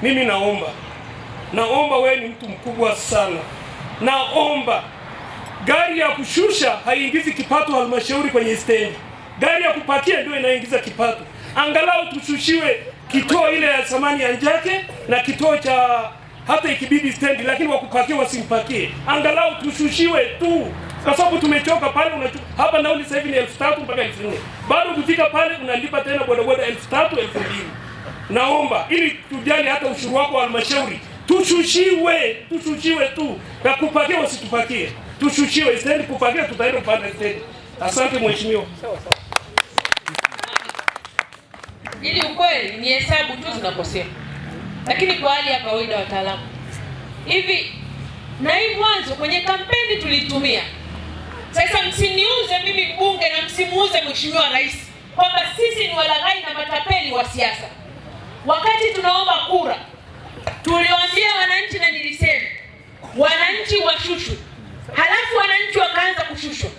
mimi naomba wewe ni mtu mkubwa sana, naomba gari ya kushusha haiingizi kipato halmashauri kwenye stendi, gari ya kupakia ndio inaingiza kipato. Angalau tushushiwe kituo ile ya samani ya Njake na kituo cha hata ikibidi stendi, lakini wakupakia wasimpakie, angalau tushushiwe tu, kwa sababu tumechoka pale. Hapa nauli sasa hivi ni 3000 mpaka 4000, bado ukifika pale unalipa tena bodaboda 3000 2000. Naomba ili tujali hata ushuru wako wa halmashauri, tushushiwe tu, na kupakia wasitupakie, tushushiwe stendi, kupakia tutaenda kupanda stendi. Asante mheshimiwa. Ili ukweli ni hesabu tu zinakosea, lakini kwa hali ya kawaida wataalamu hivi, na hii mwanzo kwenye kampeni tulitumia. Sasa msiniuze mimi mbunge na msimuuze mheshimiwa rais kwamba sisi ni walaghai na matapeli wa siasa. Wakati tunaomba kura tuliwaambia wananchi, na nilisema wananchi washushwe, halafu wananchi wakaanza kushushwa.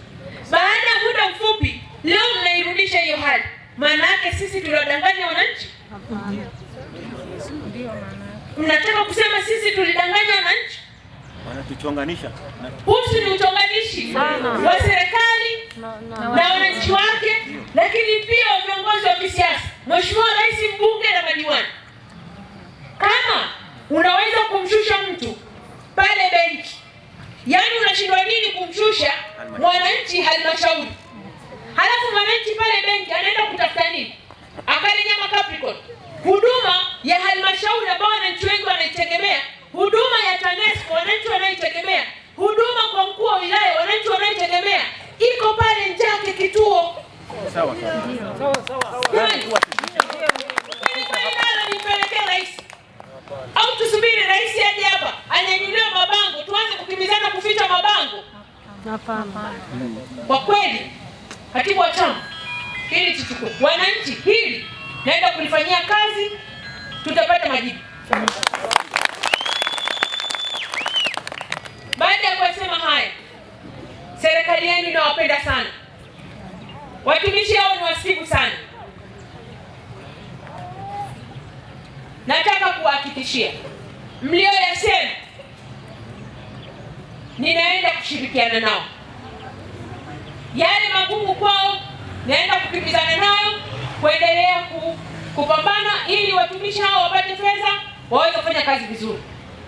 Baada ya muda mfupi leo mnairudisha hiyo hali. Maana yake sisi tuliwadanganya wananchi? Mnataka kusema sisi tulidanganya wananchi? Wanatuchonganisha. Husu ni uchonganishi wa serikali na wananchi wake, lakini pia viongozi wa kisiasa, mheshimiwa rais, mbunge na madiwani. Kama unaweza kumshusha mtu pale benki, yani unashindwa nini kumshusha mwananchi halmashauri? Halafu mwananchi pale benki anaenda kutafuta nini? Akali nyama Capricorn. Huduma ya halmashauri ambao wananchi wengi wanaitegemea, huduma ya TANESCO wananchi wanaitegemea, huduma kwa mkuu wa wilaya wananchi wanaitegemea, iko pale Njake kituo. Sawa. Nipelekee rais au tusubiri rais aje hapa anyanyuliwe mabango tuanze kukimbizana kuficha mabango? Hapana. Kwa kweli katibu wa chama, hili tuchukue wananchi, hili naenda kulifanyia kazi, tutapata majibu. Baada ya kusema haya, serikali yenu inawapenda sana, watumishi hao ni wasikivu sana. Nataka kuhakikishia mlioyasema ninaenda kushirikiana nao, yale magumu kwao naenda kukimbizana nayo, kuendelea kupambana ili watumishi hao wapate fedha waweze kufanya kazi vizuri.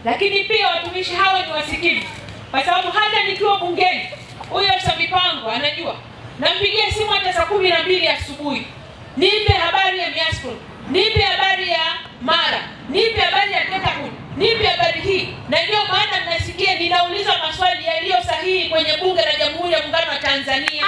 Lakini pia watumishi hao ni wasikivu, kwa sababu hata nikiwa bungeni, huyo afisa mipango anajua, nampigia simu hata saa 12 asubuhi, nipe habari ya Miasco, nipe habari ya Mara, nipe habari ya Tetahood, nipe habari hii. Na ndio maana mnasikia ninauliza maswali yaliyo sahihi kwenye Bunge la Jamhuri ya Muungano wa Tanzania.